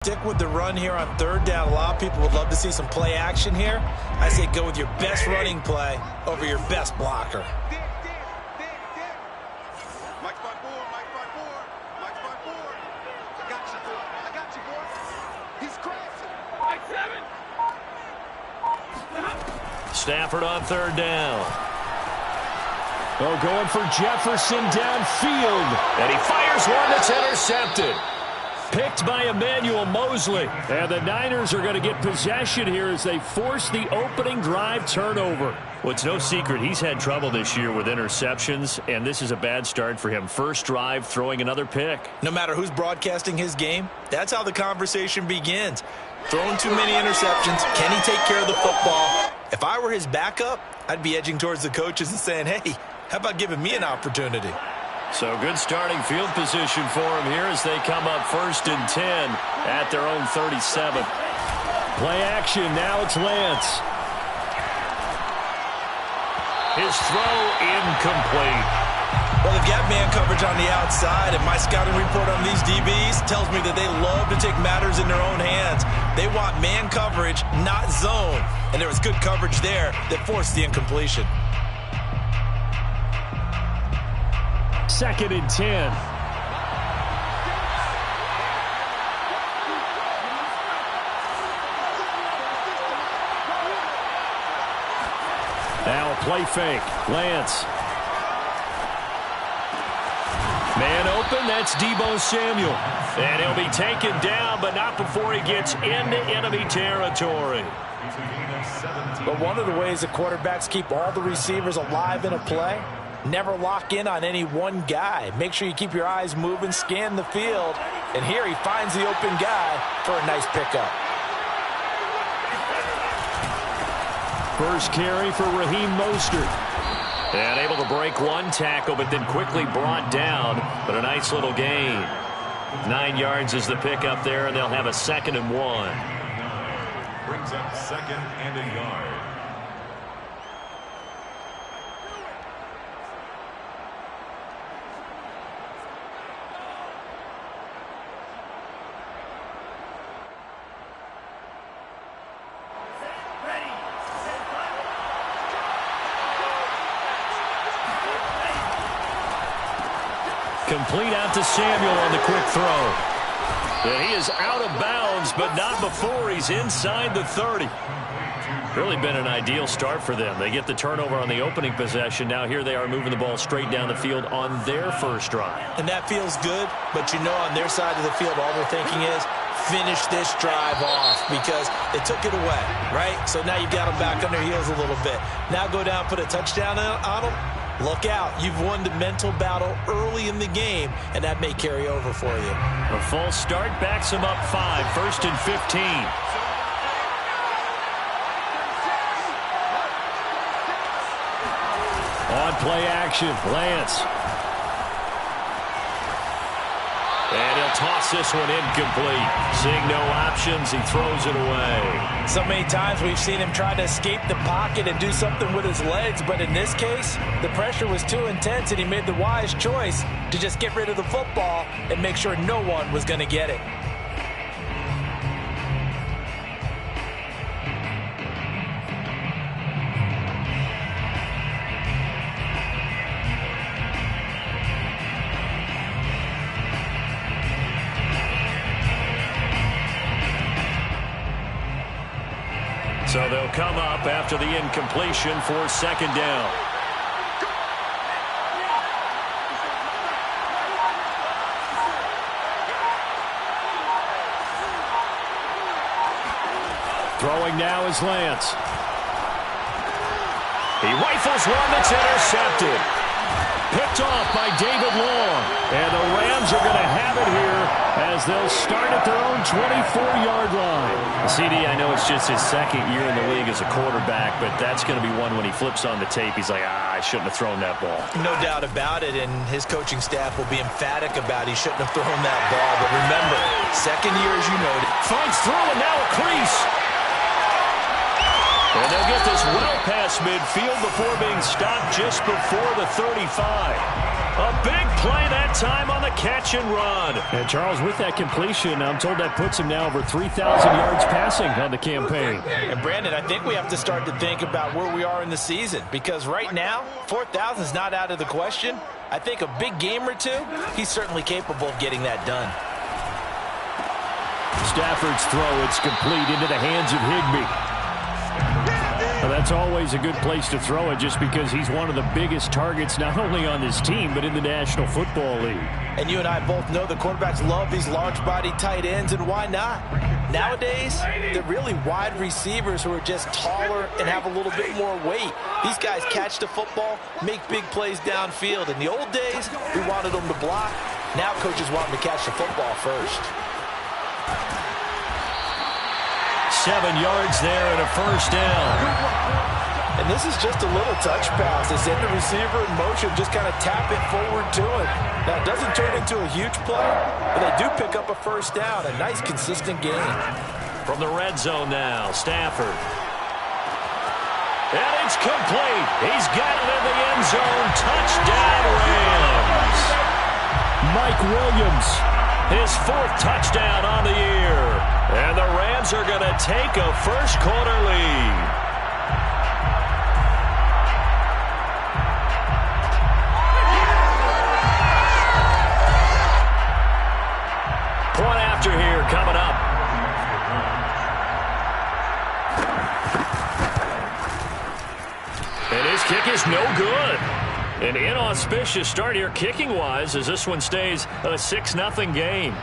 Stick with the run here on third down. A lot of people would love to see some play action here. I say go with your best running play over your best blocker. Stafford on third down. Oh, going for Jefferson downfield. And he fires one that's intercepted. Picked by Emmanuel Mosley. And the Niners are going to get possession here as they force the opening drive turnover. Well, it's no secret he's had trouble this year with interceptions, and this is a bad start for him. First drive, throwing another pick. No matter who's broadcasting his game, that's how the conversation begins. Throwing too many interceptions. Can he take care of the football? If I were his backup, I'd be edging towards the coaches and saying, hey, how about giving me an opportunity? So good starting field position for him here as they come up 1st and 10 at their own 37. Play action. Now it's Lance. His throw incomplete. Well, they've got man coverage on the outside, and my scouting report on these DBs tells me that they love to take matters in their own hands. They want man coverage, not zone. And there was good coverage there that forced the incompletion. 2nd and 10. Now a play fake. Lance. Man open, that's Deebo Samuel. And he'll be taken down, but not before he gets into enemy territory. But one of the ways that quarterbacks keep all the receivers alive in a play, never lock in on any one guy. Make sure you keep your eyes moving, scan the field. And here he finds the open guy for a nice pickup. First carry for Raheem Mostert. And able to break one tackle, but then quickly brought down. But a nice little gain. 9 yards is the pickup there, and they'll have a 2nd and 1. Brings up 2nd and a yard. Complete out to Samuel on the quick throw. And he is out of bounds, but not before he's inside the 30. Really been an ideal start for them. They get the turnover on the opening possession. Now here they are moving the ball straight down the field on their first drive. And that feels good, but you know on their side of the field all they're thinking is finish this drive off because they took it away, right? So now you've got them back on their heels a little bit. Now go down, put a touchdown on them. Look out. You've won the mental battle early in the game, and that may carry over for you. A false start backs him up 5. 1st and 15. On play action, Lance. And he'll toss this one incomplete. Seeing no options, he throws it away. So many times we've seen him try to escape the pocket and do something with his legs, but in this case, the pressure was too intense and he made the wise choice to just get rid of the football and make sure no one was going to get it. So they'll come up after the incompletion for 2nd down. Throwing now is Lance. He rifles one that's intercepted. Picked off by David Long. And the Rams are going to have it here as they'll start at their own 24-yard line. CD, I know it's just his 2nd year in the league as a quarterback, but that's going to be one when he flips on the tape, he's like, I shouldn't have thrown that ball. No doubt about it, and his coaching staff will be emphatic about he shouldn't have thrown that ball. But remember, 2nd year, as you noted. Finds through, and now a crease. And they'll get this well past midfield before being stopped just before the 35. A big play that time on the catch and run. And Charles, with that completion, I'm told that puts him now over 3,000 yards passing on the campaign. And Brandon, I think we have to start to think about where we are in the season, because right now, 4,000 is not out of the question. I think a big game or two, he's certainly capable of getting that done. Stafford's throw, it's complete into the hands of Higbee. Well, that's always a good place to throw it, just because he's one of the biggest targets not only on this team but in the National Football League. And you and I both know the quarterbacks love these large-body tight ends, and why not? Nowadays, they're really wide receivers who are just taller and have a little bit more weight. These guys catch the football, make big plays downfield. In the old days, we wanted them to block. Now coaches want them to catch the football first. 7 yards there and a first down. And this is just a little touch pass. They send the receiver in motion, just kind of tap it forward to him. Now, it doesn't turn into a huge play, but they do pick up a first down. A nice, consistent game. From the red zone now, Stafford. And it's complete. He's got it in the end zone. Touchdown, Rams. Mike Williams. His 4th touchdown on the year. And the Rams are going to take a first-quarter lead. Point after here coming up. And his kick is no good. An inauspicious start here kicking-wise as this one stays a 6-0 game.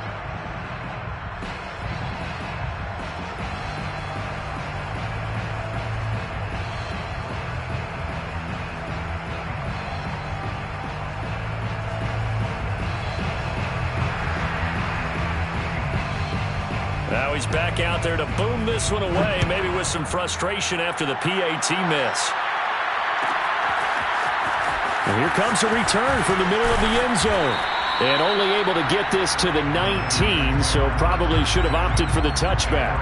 Now he's back out there to boom this one away, maybe with some frustration after the PAT miss. And here comes a return from the middle of the end zone. And only able to get this to the 19, so probably should have opted for the touchback.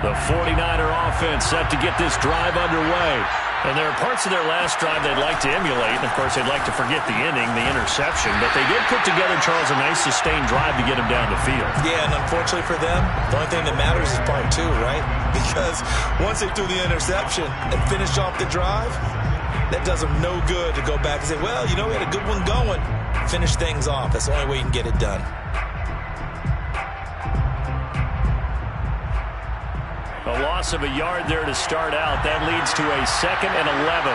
The 49er offense set to get this drive underway. And there are parts of their last drive they'd like to emulate. And, of course, they'd like to forget the inning, the interception. But they did put together, Charles, a nice sustained drive to get them down the field. Yeah, and unfortunately for them, the only thing that matters is part 2, right? Because once they threw the interception and finished off the drive, that does them no good to go back and say, well, you know, we had a good one going. Finish things off. That's the only way you can get it done. A loss of a yard there to start out. That leads to a 2nd and 11.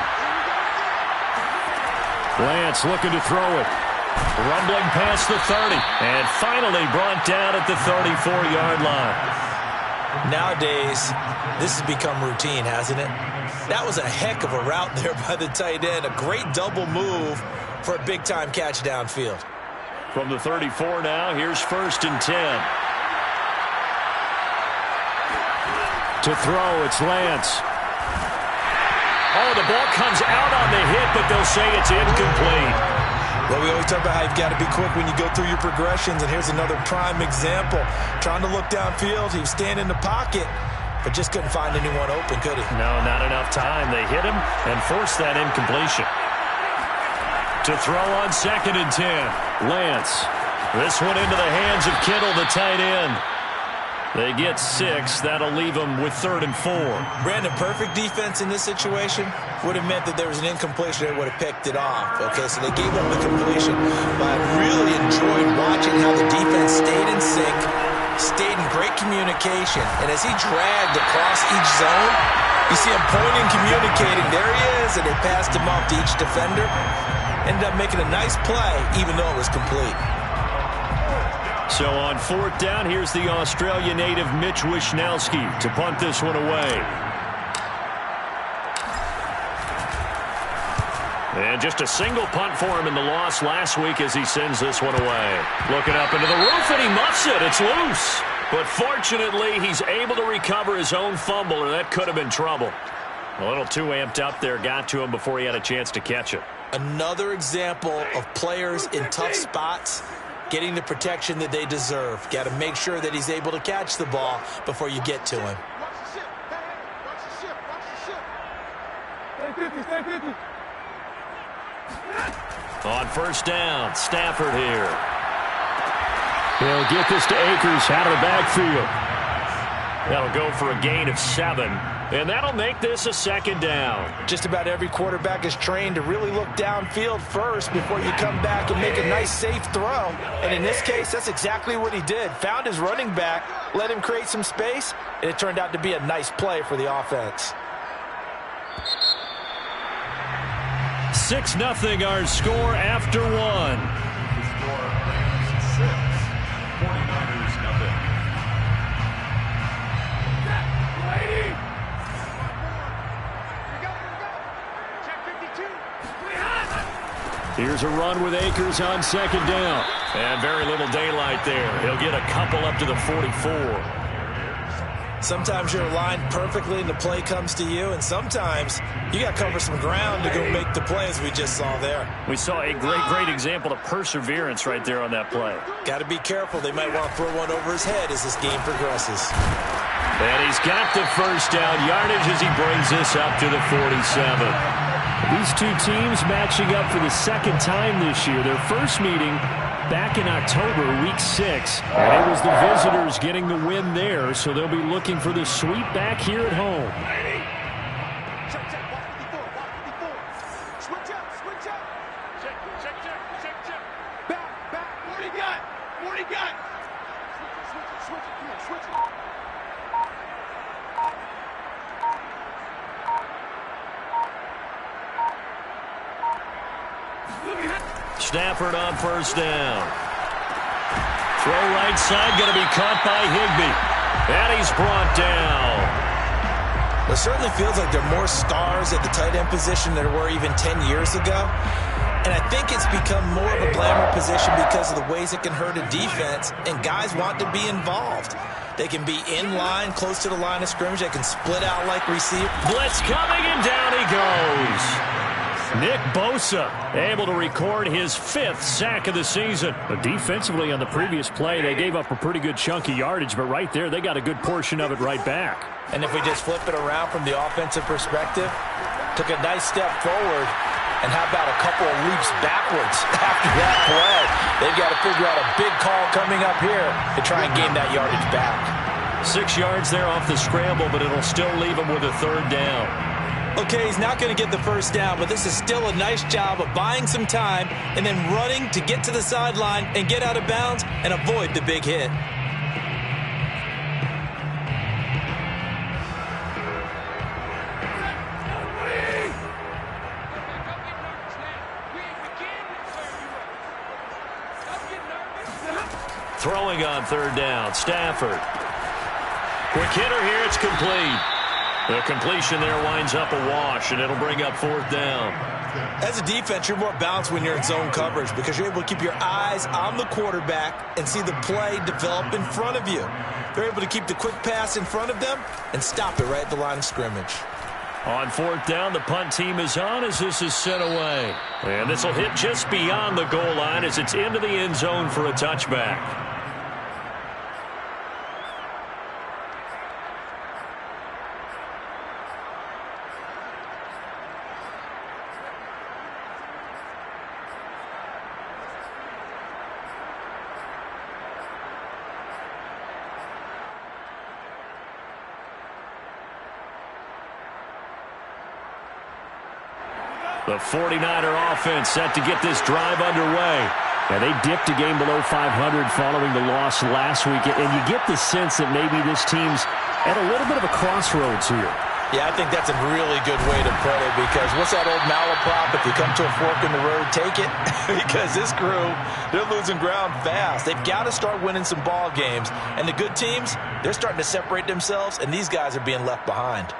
Lance looking to throw it. Rumbling past the 30. And finally brought down at the 34-yard line. Nowadays, this has become routine, hasn't it? That was a heck of a route there by the tight end. A great double move for a big-time catch downfield. From the 34 now, here's 1st and 10. To throw, it's Lance. Oh, the ball comes out on the hit, but they'll say it's incomplete. Well, we always talk about how you've got to be quick when you go through your progressions, and here's another prime example. Trying to look downfield, he was standing in the pocket, but just couldn't find anyone open, could he? No, not enough time. They hit him and forced that incompletion. To throw on 2nd and 10, Lance. This one into the hands of Kittle, the tight end. They get 6. That'll leave them with 3rd and 4. Brandon, perfect defense in this situation would have meant that there was an incompletion. They would have picked it off. Okay, so they gave up the completion. But I really enjoyed watching how the defense stayed in sync, stayed in great communication. And as he dragged across each zone, you see him pointing, communicating. There he is, and they passed him off to each defender. Ended up making a nice play, even though it was complete. So on 4th down, here's the Australia native Mitch Wishnowsky to punt this one away. And just a single punt for him in the loss last week as he sends this one away. Looking up into the roof, and he muffs it. It's loose. But fortunately, he's able to recover his own fumble, or that could have been trouble. A little too amped up there, got to him before he had a chance to catch it. Another example of players in tough spots getting the protection that they deserve. Got to make sure that he's able to catch the ball before you get to him. On first down, Stafford here. He'll get this to Akers out of the backfield. That'll go for a gain of 7, and that'll make this a second down. Just about every quarterback is trained to really look downfield first before you come back and make a nice, safe throw. And in this case, that's exactly what he did. Found his running back, let him create some space, and it turned out to be a nice play for the offense. 6-0 our score after 1. The score Rams 6, 49ers nothing. Here's a run with Akers on second down. And very little daylight there. He'll get a couple up to the 44. Sometimes you're aligned perfectly and the play comes to you, and sometimes you got to cover some ground to go make the play, as we just saw there. We saw a great example of perseverance right there on that play. Got to be careful. They might want to throw one over his head as this game progresses. And he's got the first down yardage as he brings this up to the 47. These two teams matching up for the second time this year. Their first meeting back in October, week 6. And it was the visitors getting the win there, so they'll be looking for the sweep back here at home. Stafford on first down. Throw right side, going to be caught by Higbee. And he's brought down. It certainly feels like there are more stars at the tight end position than there were even 10 years ago. And I think it's become more of a glamour position because of the ways it can hurt a defense, and guys want to be involved. They can be in line, close to the line of scrimmage. They can split out like receiver. Blitz coming, and down he goes. Nick Bosa able to record his 5th sack of the season. But defensively on the previous play, they gave up a pretty good chunk of yardage, but right there, they got a good portion of it right back. And if we just flip it around from the offensive perspective, took a nice step forward, and how about a couple of leaps backwards after that play? They've got to figure out a big call coming up here to try and gain that yardage back. 6 yards there off the scramble, but it'll still leave him with a 3rd down. Okay, he's not going to get the first down, but this is still a nice job of buying some time and then running to get to the sideline and get out of bounds and avoid the big hit. Throwing on 3rd down, Stafford. Quick hitter here, it's complete. The completion there winds up a wash, and it'll bring up 4th down. As a defense, you're more balanced when you're in zone coverage because you're able to keep your eyes on the quarterback and see the play develop in front of you. They're able to keep the quick pass in front of them and stop it right at the line of scrimmage. On 4th down, the punt team is on as this is sent away. And this will hit just beyond the goal line as it's into the end zone for a touchback. The 49er offense set to get this drive underway. Yeah, they dipped a game below 500 following the loss last week, and you get the sense that maybe this team's at a little bit of a crossroads here. Yeah, I think that's a really good way to put it because what's that old malaprop? If you come to a fork in the road, take it. Because this crew, they're losing ground fast. They've got to start winning some ball games. And the good teams, they're starting to separate themselves, and these guys are being left behind.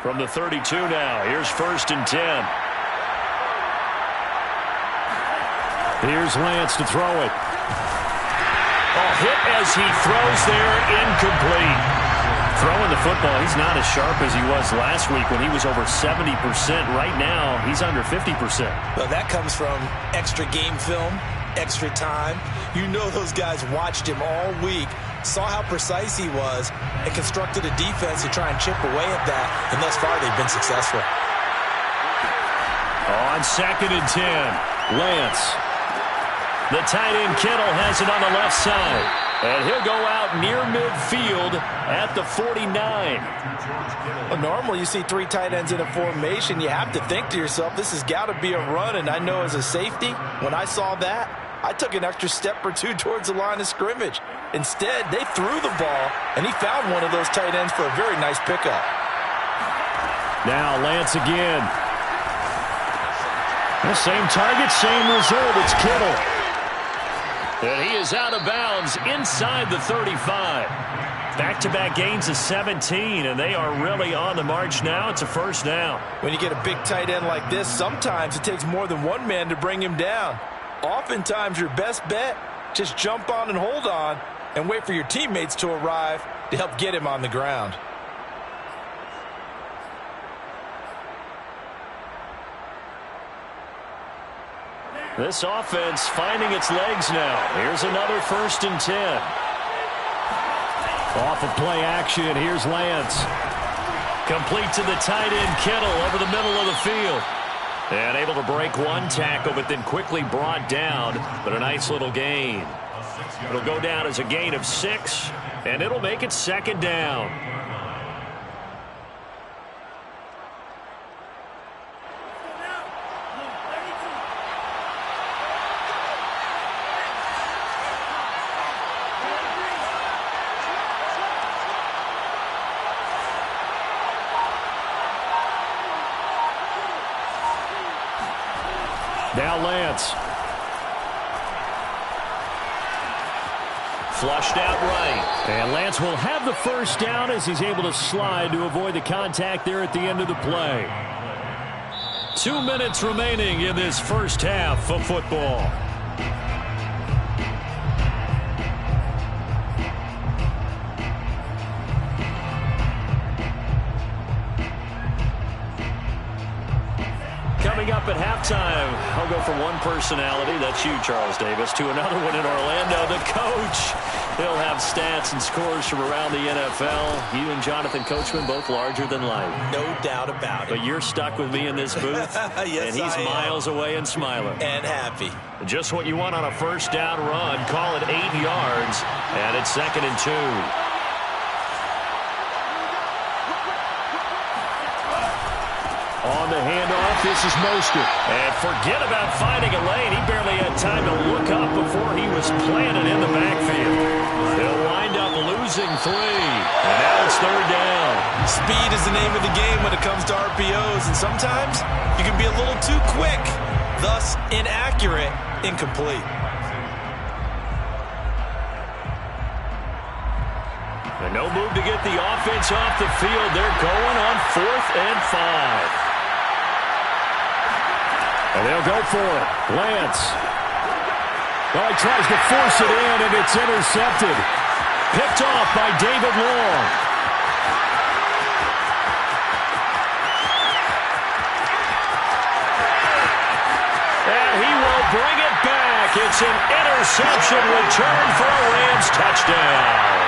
From the 32 now, here's 1st and 10. Here's Lance to throw it. Oh, hit as he throws there, incomplete. Throwing the football, he's not as sharp as he was last week when he was over 70%. Right now, he's under 50%. Well, that comes from extra game film, extra time. You know those guys watched him all week, saw how precise he was, and constructed a defense to try and chip away at that, and thus far they've been successful. On 2nd and 10, Lance. The tight end Kittle has it on the left side. And he'll go out near midfield at the 49. Well, normally you see 3 tight ends in a formation. You have to think to yourself, this has got to be a run. And I know as a safety, when I saw that, I took an extra step or 2 towards the line of scrimmage. Instead, they threw the ball, and he found one of those tight ends for a very nice pickup. Now Lance again. The same target, same result. It's Kittle. And he is out of bounds inside the 35. Back-to-back gains of 17, and they are really on the march now. It's a first down. When you get a big tight end like this, sometimes it takes more than one man to bring him down. Oftentimes, your best bet, just jump on and hold on and wait for your teammates to arrive to help get him on the ground. This offense finding its legs now. Here's another 1st and 10. Off of play action, here's Lance. Complete to the tight end Kittle over the middle of the field. And able to break one tackle, but then quickly brought down. But a nice little gain. It'll go down as a gain of 6, and it'll make it 2nd down. Now Lance. Flushed out right. And Lance will have the first down as he's able to slide to avoid the contact there at the end of the play. 2 minutes remaining in this first half of football. Coming up at halftime, I'll go from one personality, that's you, Charles Davis, to another one in Orlando, the coach. He'll have stats and scores from around the NFL. You and Jonathan Coachman, both larger than life. No doubt about it. But you're stuck with me in this booth, yes, and he's miles away and smiling. And happy. Just what you want on a first down run. Call it 8 yards, and it's 2nd and 2. On the handoff, this is Mostert. And forget about finding a lane. He barely had time to look up before he was planted in the backfield. He'll wind up losing 3. And now it's 3rd down. Speed is the name of the game when it comes to RPOs. And sometimes you can be a little too quick. Thus, inaccurate, incomplete. And no move to get the offense off the field. They're going on 4th and 5. And they'll go for it. Lance. Well, he tries to force it in, and it's intercepted. Picked off by David Long. And he will bring it back. It's an interception return for a Rams touchdown.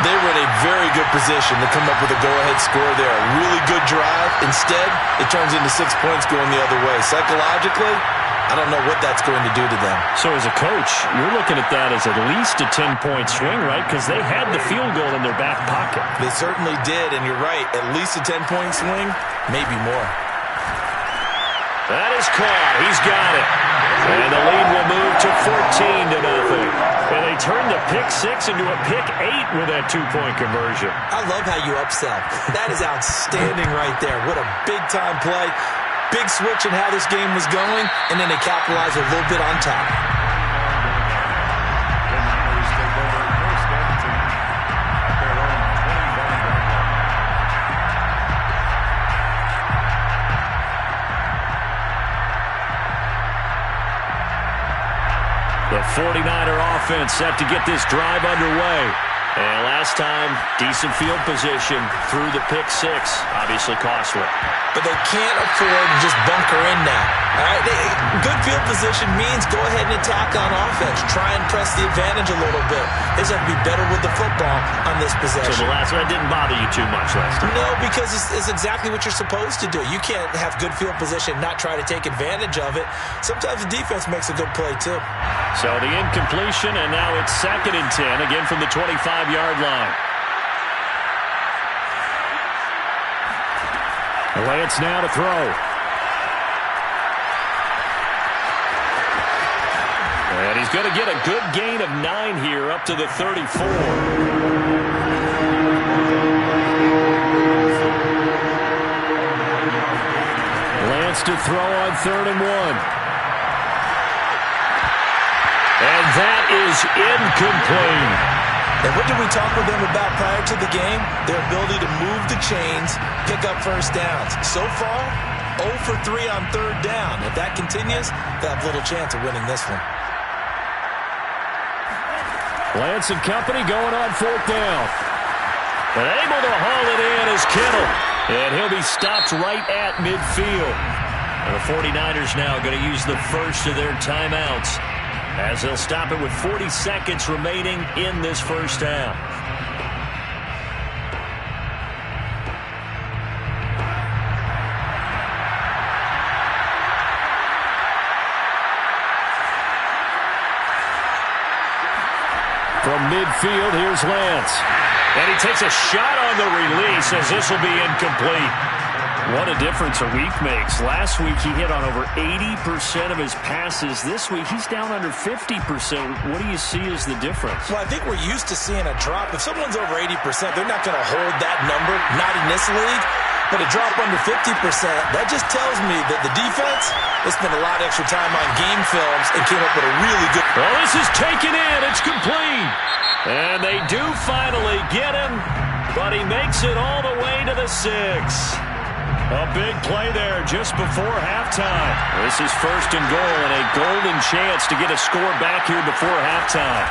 They were in a very good position to come up with a go-ahead score there. A really good drive. Instead, it turns into 6 points going the other way. Psychologically, I don't know what that's going to do to them. So as a coach, you're looking at that as at least a 10-point swing, right? Because they had the field goal in their back pocket. They certainly did, and you're right. At least a 10-point swing, maybe more. That is caught. He's got it. And the lead will move to 14-0. And they turn the pick 6 into a pick 8 with that 2-point conversion. I love how you upsell. That is outstanding right there. What a big-time play. Big switch in how this game was going, and then they capitalize a little bit on top. The 49er offense set to get this drive underway. And last time, decent field position through the pick six. Obviously costly. But they can't afford to just bunker in now. All right? Good field position means go ahead and attack on offense. Try and press the advantage a little bit. They just have to be better with the football on this possession. So the last one didn't bother you too much last time? No, because it's exactly what you're supposed to do. You can't have good field position and not try to take advantage of it. Sometimes the defense makes a good play, too. So the incompletion, and now it's 2nd and 10, again from the 25-yard line. Lance now to throw. And he's going to get a good gain of 9 here up to the 34. Lance to throw on 3rd and 1. And that is incomplete. And what did we talk with them about prior to the game? Their ability to move the chains, pick up first downs. So far, 0 for 3 on 3rd down. If that continues, they'll have little chance of winning this one. Lance and company going on 4th down. But able to haul it in is Kittle. And he'll be stopped right at midfield. And the 49ers now going to use the first of their timeouts, as they'll stop it with 40 seconds remaining in this first half. From midfield, here's Lance. And he takes a shot on the release, as this will be incomplete. What a difference a week makes. Last week he hit on over 80% of his passes. This week he's down under 50%. What do you see as the difference? Well, I think we're used to seeing a drop. If someone's over 80%, they're not going to hold that number, not in this league. But a drop under 50%, that just tells me that the defense has spent a lot of extra time on game films and came up with a really good... Well, this is taken in. It's complete. And they do finally get him, but he makes it all the way to the 6. A big play there just before halftime. This is 1st and goal and a golden chance to get a score back here before halftime.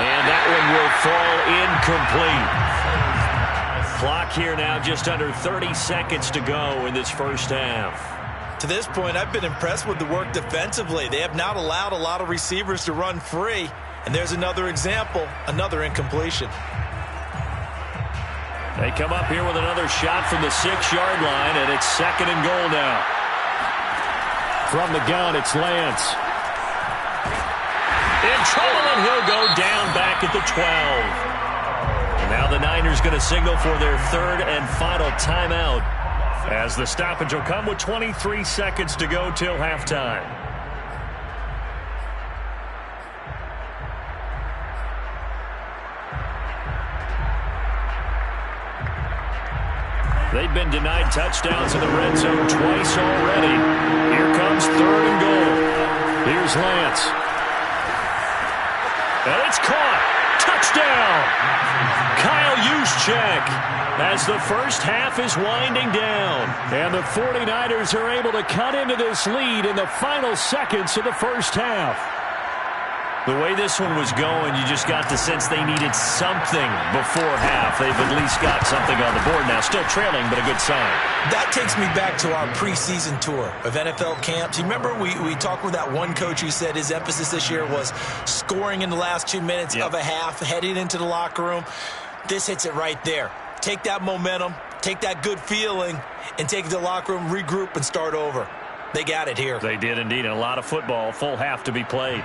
And that one will fall incomplete. Clock here now just under 30 seconds to go in this first half. To this point, I've been impressed with the work defensively. They have not allowed a lot of receivers to run free. And there's another example, another incompletion. They come up here with another shot from the 6-yard line, and it's 2nd and goal now. From the gun, it's Lance. In trouble, and he'll go down back at the 12. And now the Niners going to signal for their 3rd and final timeout, as the stoppage will come with 23 seconds to go till halftime. They've been denied touchdowns in the red zone twice already. Here comes 3rd and goal. Here's Lance. And it's caught. Touchdown. Kyle Juszczyk, as the first half is winding down. And the 49ers are able to cut into this lead in the final seconds of the first half. The way this one was going, you just got the sense they needed something before half. They've at least got something on the board now. Still trailing, but a good sign. That takes me back to our preseason tour of NFL camps. You remember we talked with that one coach who said his emphasis this year was scoring in the last 2 minutes of a half, heading into the locker room. This hits it right there. Take that momentum, take that good feeling, and take it to the locker room, regroup, and start over. They got it here. They did indeed, and a lot of football, full half to be played.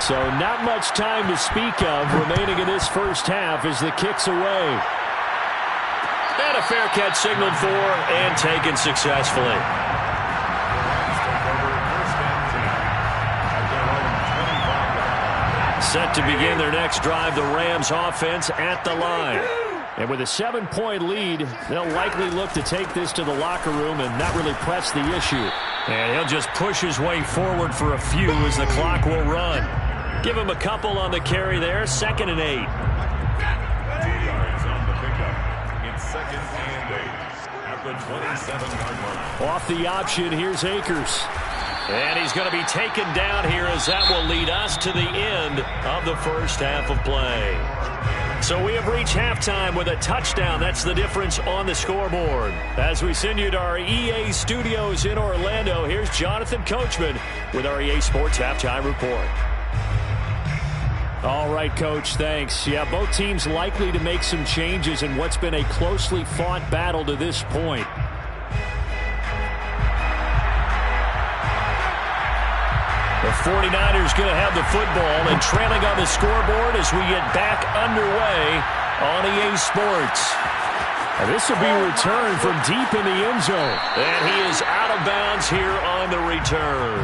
So not much time to speak of remaining in this first half as the kick's away. And a fair catch signaled for and taken successfully. Set to begin their next drive, the Rams offense at the line. And with a 7-point lead, they'll likely look to take this to the locker room and not really press the issue. And he'll just push his way forward for a few as the clock will run. Give him a couple on the carry there, 2nd and 8. On the pickup. It's 2nd and 8. the 27-yard line. Off the option, here's Akers. And he's going to be taken down here as that will lead us to the end of the first half of play. So we have reached halftime with a touchdown. That's the difference on the scoreboard. As we send you to our EA studios in Orlando, here's Jonathan Coachman with our EA Sports Halftime Report. All right, Coach, thanks. Yeah, both teams likely to make some changes in what's been a closely fought battle to this point. The 49ers going to have the football and trailing on the scoreboard as we get back underway on EA Sports. And this will be returned from deep in the end zone. And he is out of bounds here on the return.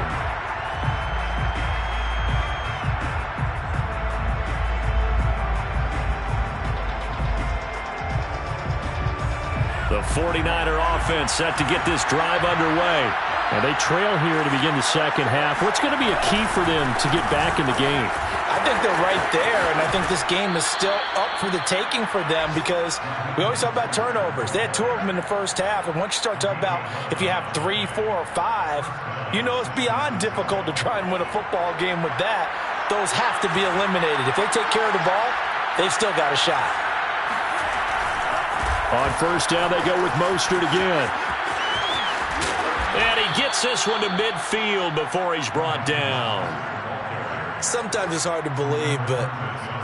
The 49er offense set to get this drive underway. And they trail here to begin the second half. What's going to be a key for them to get back in the game? I think they're right there, and I think this game is still up for the taking for them because we always talk about turnovers. They had 2 of them in the first half, and once you start talking about if you have 3, 4, or 5, you know it's beyond difficult to try and win a football game with that. Those have to be eliminated. If they take care of the ball, they've still got a shot. On first down, they go with Mostert again. And he gets this one to midfield before he's brought down. Sometimes it's hard to believe, but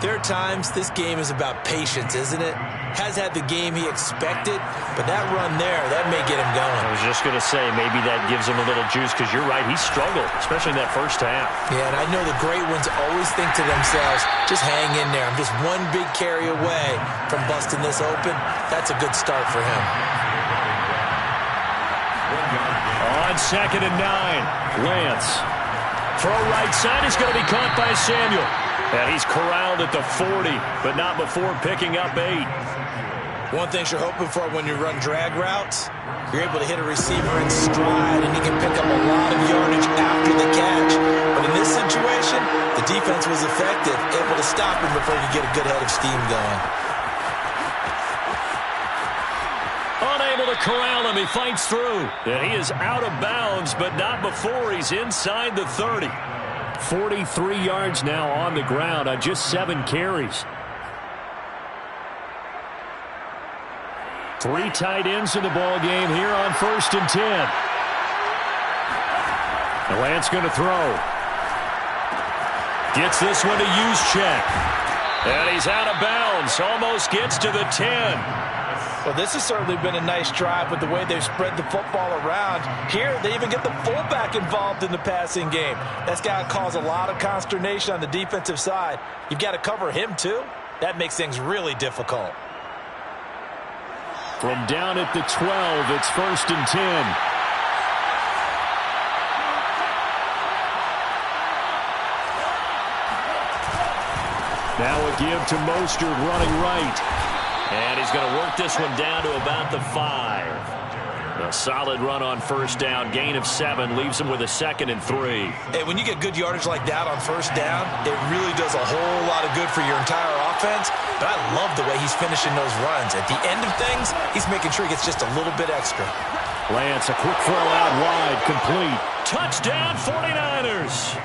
there are times this game is about patience, isn't it? Has had the game he expected, but that run there, that may get him going. I was just going to say, maybe that gives him a little juice because you're right, he struggled, especially in that first half. Yeah, and I know the great ones always think to themselves, just hang in there. I'm just one big carry away from busting this open. That's a good start for him. On 2nd and 9, Lance. Throw right side is going to be caught by Samuel. And he's corralled at the 40, but not before picking up 8. One thing you're hoping for when you run drag routes, you're able to hit a receiver in stride, and he can pick up a lot of yardage after the catch. But in this situation, the defense was effective, able to stop him before he could get a good head of steam going. Unable to corral him, he fights through. And he is out of bounds, but not before he's inside the 30. 43 yards now on the ground on just 7 carries. 3 tight ends in the ball game here on 1st and 10. And Lance going to throw. Gets this one to Juszczyk. And he's out of bounds. Almost gets to the 10. Well, this has certainly been a nice drive with the way they've spread the football around. Here, they even get the fullback involved in the passing game. That's got to cause a lot of consternation on the defensive side. You've got to cover him, too. That makes things really difficult. From down at the 12, it's 1st and 10. Now a give to Mostert running right. And he's going to work this one down to about the 5. A solid run on 1st down. Gain of 7 leaves him with a 2nd and 3. Hey, when you get good yardage like that on 1st down, it really does a whole lot of good for your entire offense. But I love the way he's finishing those runs. At the end of things, he's making sure he gets just a little bit extra. Lance, a quick throw out wide, complete. Touchdown 49ers.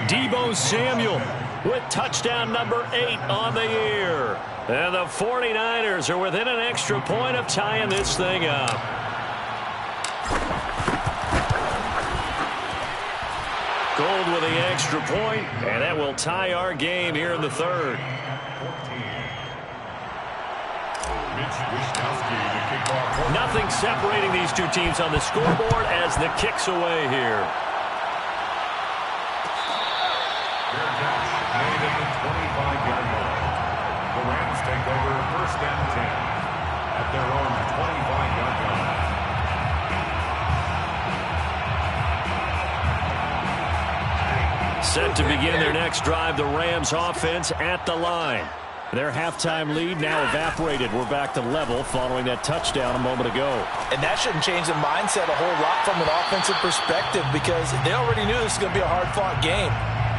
Deebo Samuel with touchdown number 8 on the year. And the 49ers are within an extra point of tying this thing up. Gold with the extra point, and that will tie our game here in the 3rd. Nothing separating these two teams on the scoreboard as the kick's away here. Made at the 25-yard line. The Rams take over 1st and 10 at their own 25-yard line. Set to begin their next drive, the Rams offense at the line. Their halftime lead now evaporated. We're back to level following that touchdown a moment ago. And that shouldn't change the mindset a whole lot from an offensive perspective because they already knew this was going to be a hard-fought game.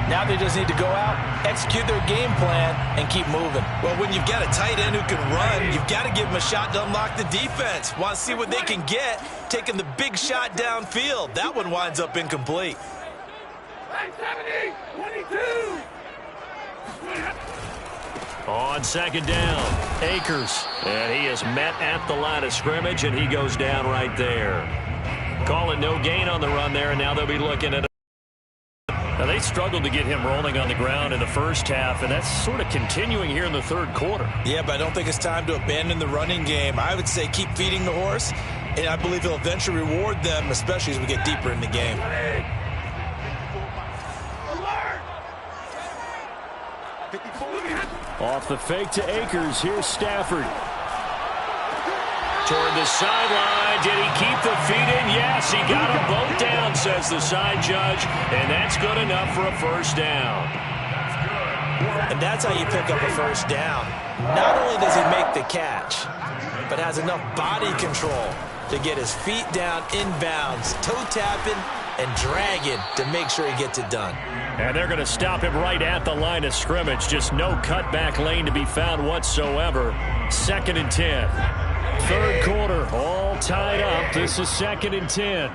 Now they just need to go out, execute their game plan, and keep moving. Well, when you've got a tight end who can run, you've got to give him a shot to unlock the defense. Want to see what they can get, taking the big shot downfield. That one winds up incomplete. 22. On second down, Akers. And he is met at the line of scrimmage, and he goes down right there. Call it no gain on the run there, and now they'll be looking at it. Now, they struggled to get him rolling on the ground in the first half, and that's sort of continuing here in the third quarter. Yeah, but I don't think it's time to abandon the running game. I would say keep feeding the horse, and I believe he'll eventually reward them, especially as we get deeper in the game. Off the fake to Akers, here's Stafford. Toward the sideline, did he keep the feet in? Yes, he got them both down, says the side judge, and that's good enough for a first down. And that's how you pick up a first down. Not only does he make the catch, but has enough body control to get his feet down inbounds, toe tapping and dragging to make sure he gets it done. And they're going to stop him right at the line of scrimmage. Just no cutback lane to be found whatsoever. 2nd and 10. Third quarter, all tied up. This is 2nd and 10.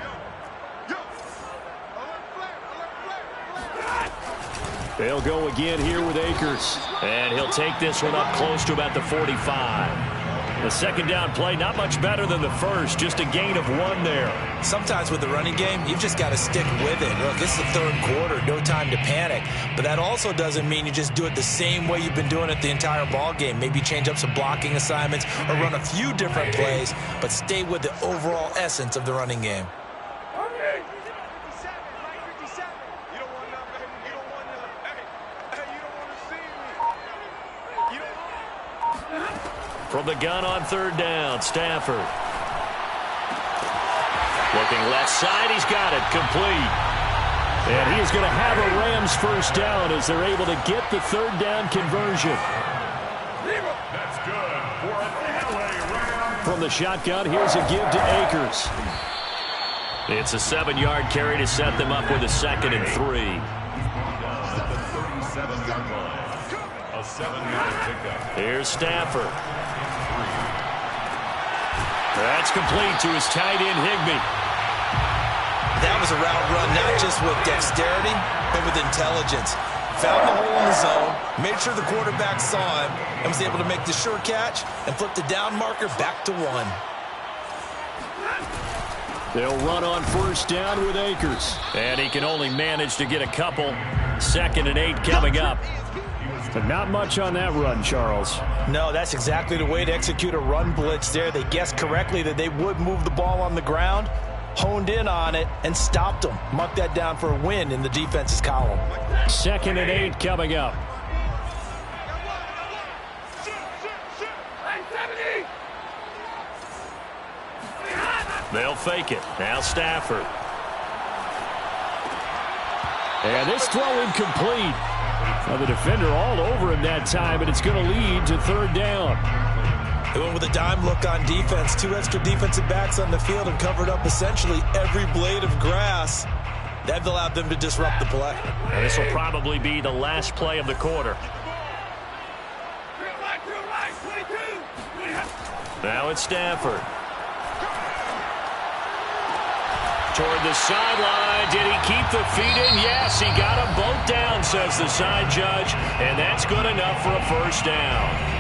They'll go again here with Akers. And he'll take this one up close to about the 45. The second down play, not much better than the first, just a gain of 1 there. Sometimes with the running game, you've just got to stick with it. Look, this is the third quarter, no time to panic. But that also doesn't mean you just do it the same way you've been doing it the entire ball game. Maybe change up some blocking assignments or run a few different plays, but stay with the overall essence of the running game. From the gun on third down, Stafford. Looking left side, he's got it, complete. And he is going to have a Rams first down as they're able to get the third down conversion. That's good for an LA Rams. From the shotgun, here's a give to Akers. It's a 7-yard carry to set them up with a 2nd and 3. At the 37-yard line. A 7-yard pickup. Here's Stafford. That's complete to his tight end, Higbee. That was a route run not just with dexterity, but with intelligence. Found the hole in the zone, made sure the quarterback saw him, and was able to make the sure catch and flip the down marker back to 1. They'll run on first down with Akers. And he can only manage to get a couple. 2nd and 8 coming up. But not much on that run, Charles. No, that's exactly the way to execute a run blitz there. They guessed correctly that they would move the ball on the ground, honed in on it, and stopped them. Marked that down for a win in the defense's column. 2nd and 8 coming up. They'll fake it. Now Stafford. And this throw incomplete. Now the defender all over him that time, and it's going to lead to third down. They went with a dime look on defense. 2 extra defensive backs on the field and covered up essentially every blade of grass. That allowed them to disrupt the play. And this will probably be the last play of the quarter. Now it's Stafford. Toward the sideline. Did he keep the feet in? Yes, he got them both down, says the side judge. And that's good enough for a first down.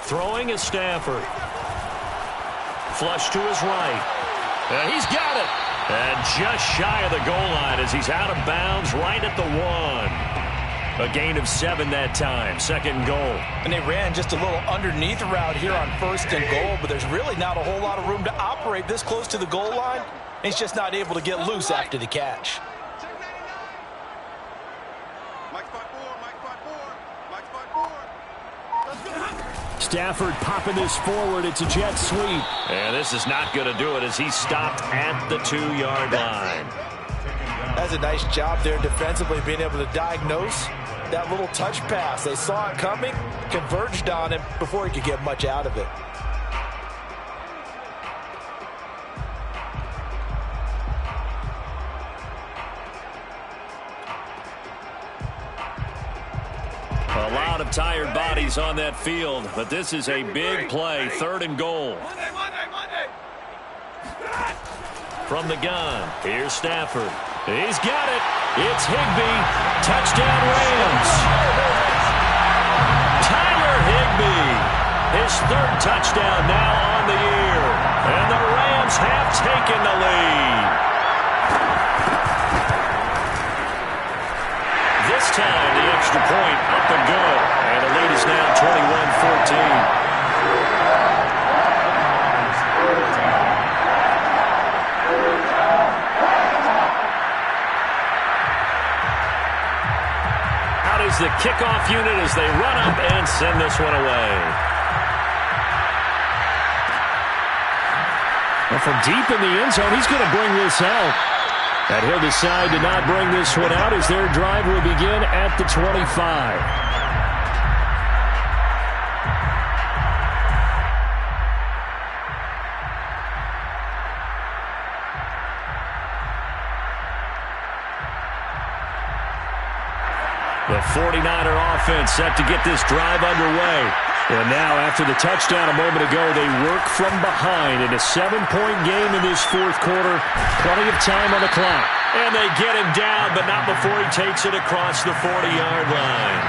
Throwing is Stafford. Flush to his right. And he's got it. And just shy of the goal line as he's out of bounds right at the 1. A gain of 7 that time. 2nd goal. And they ran just a little underneath route here on 1st and goal, but there's really not a whole lot of room to operate this close to the goal line. He's just not able to get loose after the catch. Stafford popping this forward. It's a jet sweep. And this is not going to do it as he's stopped at the 2-yard line. That's a nice job there defensively, being able to diagnose that little touch pass. They saw it coming, converged on him before he could get much out of it. A lot of tired bodies on that field, but this is a big play, 3rd and goal. From the gun, here's Stafford. He's got it. It's Higbee. Touchdown Rams. Tyler Higbee. His 3rd touchdown now on the year. And the Rams have taken the lead. This time, the extra point up and good. And the lead is now 21-14. Out is the kickoff unit as they run up and send this one away. Well, from deep in the end zone, he's going to bring this out. And he'll decide to not bring this one out as their drive will begin at the 25. The 49er offense set to get this drive underway. And now, after the touchdown a moment ago, they work from behind in a 7-point game in this 4th quarter. Plenty of time on the clock. And they get him down, but not before he takes it across the 40-yard line.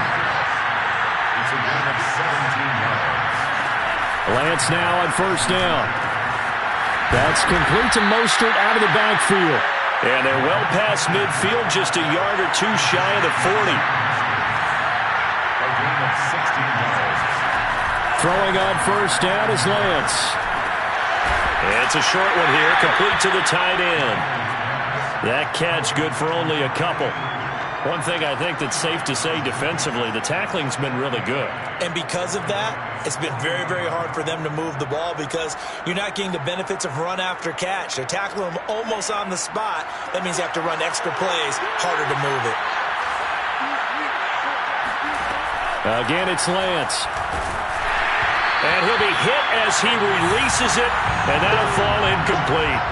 It's a gain of 17 yards. Lance now on 1st down. That's complete to Mostert out of the backfield. And they're well past midfield, just a yard or two shy of the 40. A gain of 16 yards. Throwing on 1st down is Lance. It's a short one here, complete to the tight end. That catch good for only a couple. One thing I think that's safe to say defensively, the tackling's been really good. And because of that, it's been very, very hard for them to move the ball because you're not getting the benefits of run after catch. They're tackling them almost on the spot. That means you have to run extra plays, harder to move it. Again, it's Lance. And he'll be hit as he releases it, and that'll fall incomplete.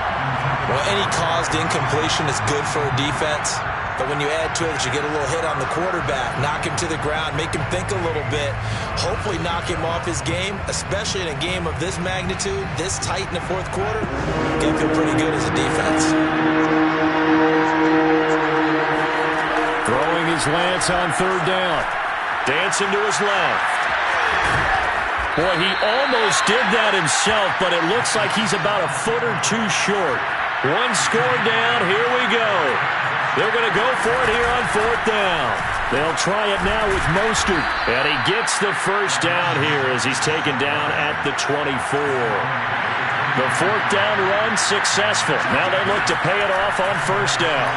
Well, any caused incompletion is good for a defense. But when you add to it, you get a little hit on the quarterback, knock him to the ground, make him think a little bit, hopefully knock him off his game, especially in a game of this magnitude, this tight in the 4th quarter. You feel pretty good as a defense. Throwing is Lance on 3rd down. Dancing to his left. Boy, he almost did that himself, but it looks like he's about a foot or two short. One score down. Here we go. They're going to go for it here on 4th down. They'll try it now with Mostert. And he gets the 1st down here as he's taken down at the 24. The 4th down run successful. Now they look to pay it off on 1st down.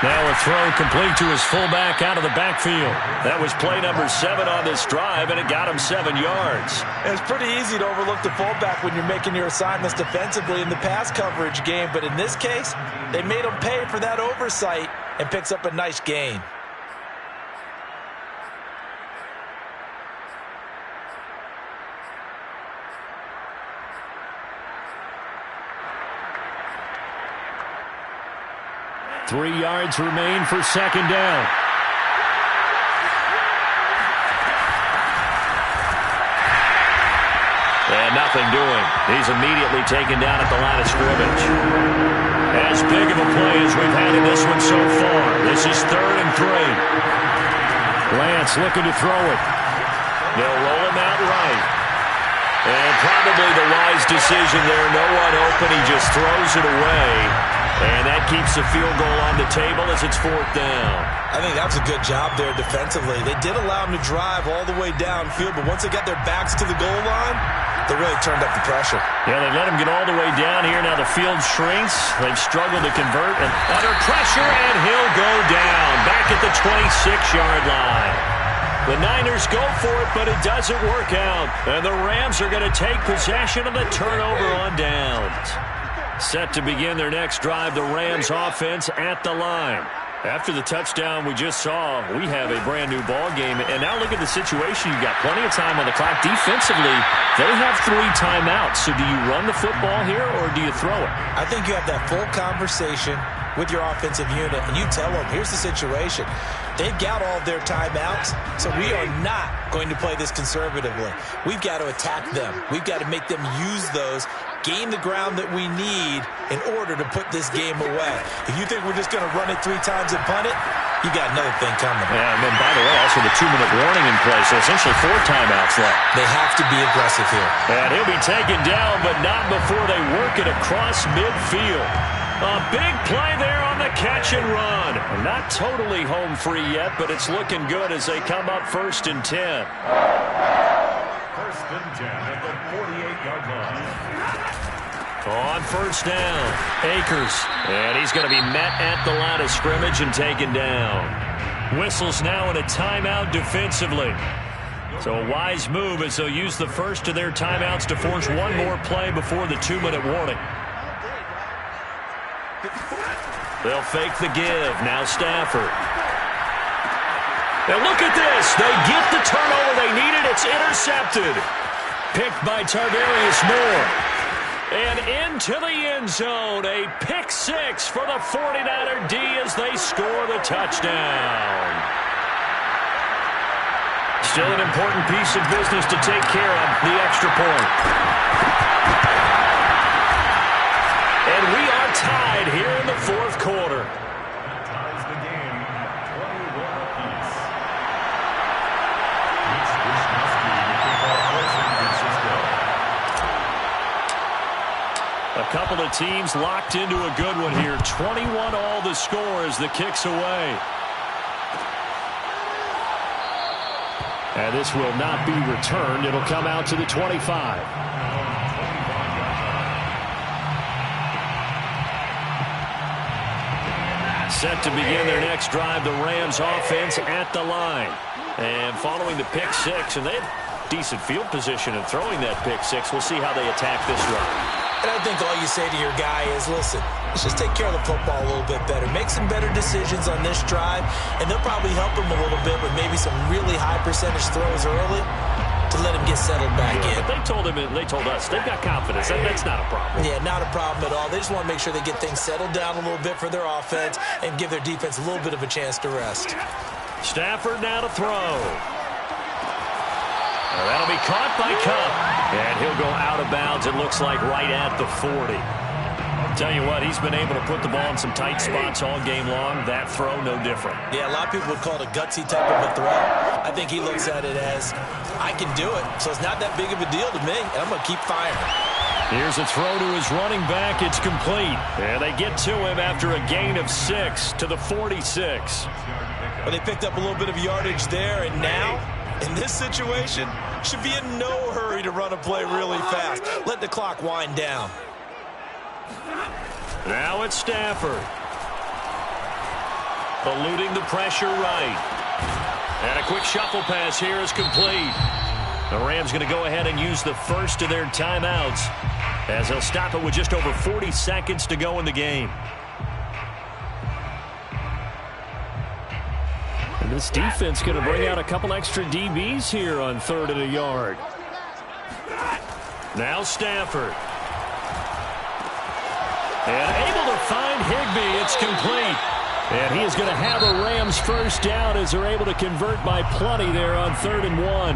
Now a throw complete to his fullback out of the backfield. That was play number 7 on this drive, and it got him 7 yards. And it's pretty easy to overlook the fullback when you're making your assignments defensively in the pass coverage game. But in this case, they made him pay for that oversight and picks up a nice gain. Three yards remain for 2nd down. And nothing doing. He's immediately taken down at the line of scrimmage. As big of a play as we've had in this one so far. This is 3rd and 3. Lance looking to throw it. They'll roll him out right. And probably the wise decision there. No one open. He just throws it away. And that keeps the field goal on the table as it's 4th down. I think that was a good job there defensively. They did allow him to drive all the way downfield, but once they got their backs to the goal line, they really turned up the pressure. Yeah, they let him get all the way down here. Now the field shrinks. They've struggled to convert. And under pressure, and he'll go down. Back at the 26-yard line. The Niners go for it, but it doesn't work out. And the Rams are going to take possession of the turnover on downs. Set to begin their next drive, the Rams offense at the line. After the touchdown we just saw, we have a brand-new ball game. And now look at the situation. You've got plenty of time on the clock. Defensively, they have 3 timeouts. So do you run the football here or do you throw it? I think you have that full conversation with your offensive unit, and you tell them, here's the situation. They've got all their timeouts, so we are not going to play this conservatively. We've got to attack them. We've got to make them use those, gain the ground that we need in order to put this game away. If you think we're just going to run it 3 times and punt it, you got another thing coming. Yeah, and then, by the way, also the 2-minute warning in place, so essentially 4 timeouts left. They have to be aggressive here. And he'll be taken down, but not before they work it across midfield. A big play there on the catch and run. Not totally home free yet, but it's looking good as they come up 1st and 10. 1st and 10 at the 48-yard line. On 1st down, Akers. And he's going to be met at the line of scrimmage and taken down. Whistles now in a timeout defensively. So a wise move as they'll use the first of their timeouts to force one more play before the 2-minute warning. They'll fake the give. Now Stafford. And look at this. They get the turnover they needed. It's intercepted. Picked by Tarvarius Moore. And into the end zone. A pick 6 for the 49er D as they score the touchdown. Still an important piece of business to take care of, the extra point. And we are tied here in the 4th quarter. That ties the game at 21 apiece. Mitch Wisniewski, the kickoff for San Francisco. A couple of teams locked into a good one here. 21 all the score as the kick's away. And this will not be returned. It'll come out to the 25. Set to begin their next drive, the Rams offense at the line. And following the pick 6, and they have decent field position in throwing that pick 6. We'll see how they attack this run. And I think all you say to your guy is, listen, let's just take care of the football a little bit better. Make some better decisions on this drive, and they'll probably help him a little bit with maybe some really high percentage throws early to let him get settled back in. But they told us they've got confidence. That's not a problem. Yeah, not a problem at all. They just want to make sure they get things settled down a little bit for their offense and give their defense a little bit of a chance to rest. Stafford now to throw. That'll be caught by Cup. And he'll go out of bounds, it looks like, right at the 40. Tell you what, he's been able to put the ball in some tight spots all game long. That throw, no different. Yeah, a lot of people would call it a gutsy type of a throw. I think he looks at it as, I can do it, so it's not that big of a deal to me, and I'm going to keep firing. Here's a throw to his running back. It's complete. And they get to him after a gain of 6 to the 46. Well, they picked up a little bit of yardage there, and now, in this situation, should be in no hurry to run a play really fast. Let the clock wind down. Now it's Stafford. Eluding the pressure right. And a quick shuffle pass here is complete. The Rams going to go ahead and use the first of their timeouts as they'll stop it with just over 40 seconds to go in the game. And this defense going to bring out a couple extra DBs here on 3rd and a yard. Now Stafford. And able to find Higbee. It's complete. And he is going to have a Rams first down as they're able to convert by plenty there on 3rd and 1.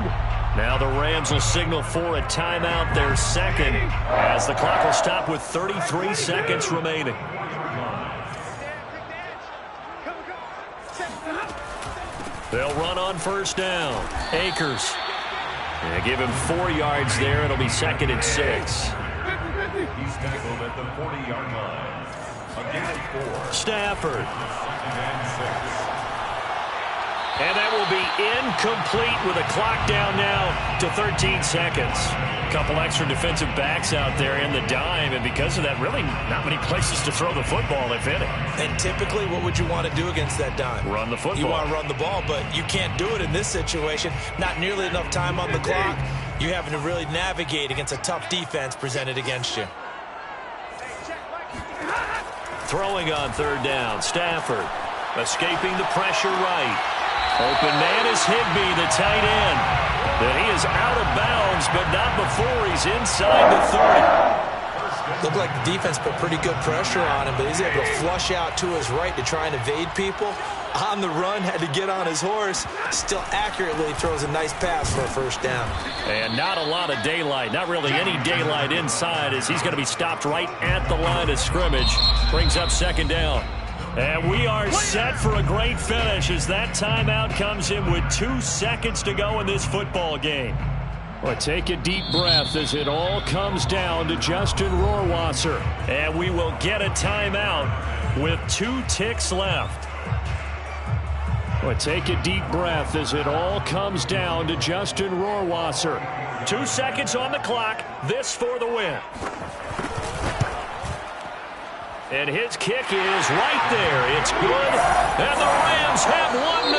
Now the Rams will signal for a timeout, their second, as the clock will stop with 33 seconds remaining. They'll run on 1st down. Akers. And give him 4 yards there. It'll be 2nd and 6. He's tackled at the 40-yard line. A gain of 4. Stafford. And that will be incomplete with a clock down now to 13 seconds. A couple extra defensive backs out there in the dime, and because of that, really not many places to throw the football, if any. And typically, what would you want to do against that dime? Run the football. You want to run the ball, but you can't do it in this situation. Not nearly enough time on the clock. You're having to really navigate against a tough defense presented against you. Throwing on third down, Stafford escaping the pressure right. Open man is Higbee, the tight end. And he is out of bounds, but not before he's inside the 30. Looked like the defense put pretty good pressure on him, but he's able to flush out to his right to try and evade people. On the run, had to get on his horse. Still accurately throws a nice pass for a first down. And not a lot of daylight, not really any daylight inside, as he's going to be stopped right at the line of scrimmage. Brings up second down. And we are set for a great finish as that timeout comes in with 2 seconds to go in this football game. Well, take a deep breath as it all comes down to Justin Rohrwasser. And we will get a timeout with 2 ticks left. Well, take a deep breath as it all comes down to Justin Rohrwasser. 2 seconds on the clock. This for the win. And his kick is right there. It's good. And the Rams have won the